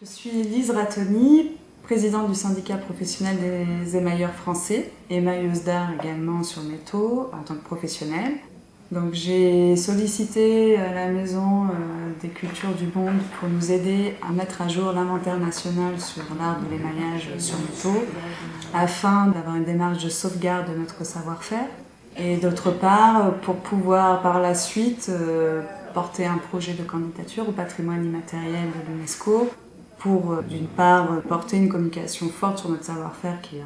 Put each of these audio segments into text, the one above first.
Je suis Lise Rattoni, présidente du syndicat professionnel des émailleurs français, émailleuse d'art également sur métaux en tant que professionnelle. Donc j'ai sollicité la Maison des Cultures du Monde pour nous aider à mettre à jour l'inventaire national sur l'art de l'émaillage sur métaux afin d'avoir une démarche de sauvegarde de notre savoir-faire et d'autre part pour pouvoir par la suite porter un projet de candidature au patrimoine immatériel de l'UNESCO pour d'une part porter une communication forte sur notre savoir-faire qui est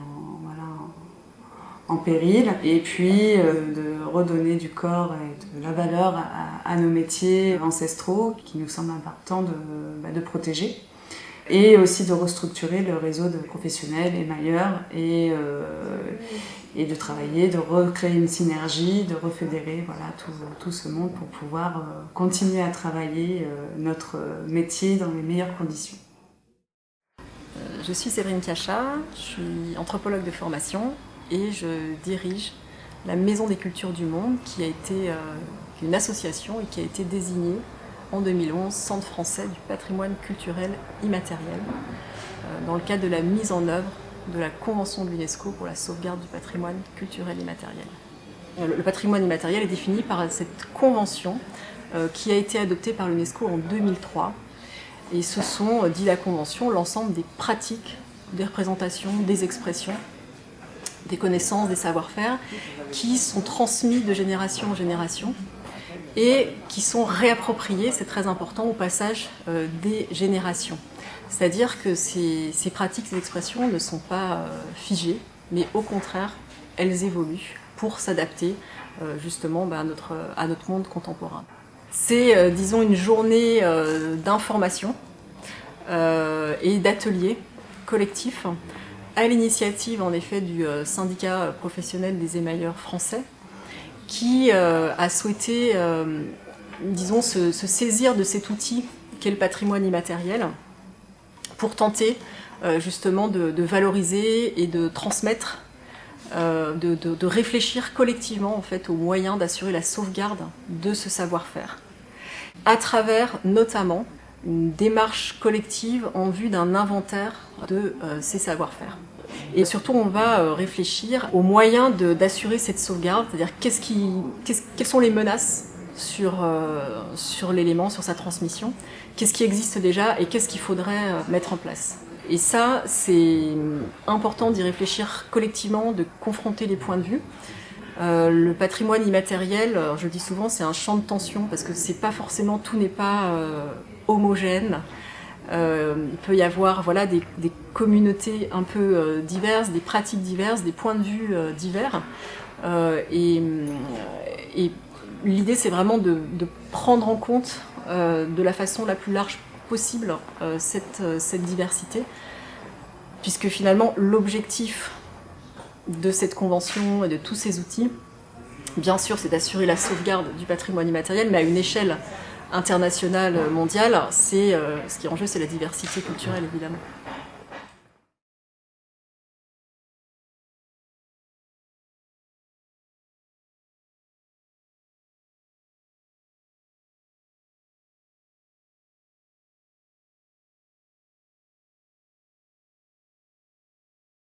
en péril et puis de redonner du corps et de la valeur à nos métiers ancestraux qui nous semble important de protéger et aussi de restructurer le réseau de professionnels émailleurs et de travailler, de recréer une synergie, de refédérer tout ce monde pour pouvoir continuer à travailler notre métier dans les meilleures conditions. Je suis Séverine Cachat, je suis anthropologue de formation et je dirige la Maison des Cultures du Monde qui a été une association et qui a été désignée en 2011 Centre français du patrimoine culturel immatériel dans le cadre de la mise en œuvre de la Convention de l'UNESCO pour la sauvegarde du patrimoine culturel immatériel. Le patrimoine immatériel est défini par cette convention qui a été adoptée par l'UNESCO en 2003. Et ce sont, dit la Convention, l'ensemble des pratiques, des représentations, des expressions, des connaissances, des savoir-faire qui sont transmis de génération en génération et qui sont réappropriés, c'est très important, au passage des générations. C'est-à-dire que ces pratiques, ces expressions ne sont pas figées, mais au contraire, elles évoluent pour s'adapter justement à notre monde contemporain. C'est, disons, une journée d'information et d'ateliers collectifs à l'initiative, en effet, du syndicat professionnel des émailleurs français qui a souhaité, disons, se saisir de cet outil qu'est le patrimoine immatériel pour tenter justement de valoriser et de transmettre, de réfléchir collectivement en fait, aux moyens d'assurer la sauvegarde de ce savoir-faire, à travers notamment une démarche collective en vue d'un inventaire de ces savoir-faire. Et surtout, on va réfléchir aux moyens d'assurer cette sauvegarde, c'est-à-dire quelles sont les menaces sur l'élément, sur sa transmission, qu'est-ce qui existe déjà et qu'est-ce qu'il faudrait mettre en place. Et ça, c'est important d'y réfléchir collectivement, de confronter les points de vue. Le patrimoine immatériel, je le dis souvent, c'est un champ de tension parce que c'est pas forcément, tout n'est pas homogène. Il peut y avoir des communautés un peu diverses, des pratiques diverses, des points de vue divers. Et l'idée, c'est vraiment de prendre en compte de la façon la plus large possible cette diversité, puisque finalement l'objectif de cette convention et de tous ces outils, bien sûr, c'est d'assurer la sauvegarde du patrimoine immatériel, mais à une échelle internationale, mondiale, ce qui est en jeu, c'est la diversité culturelle, évidemment.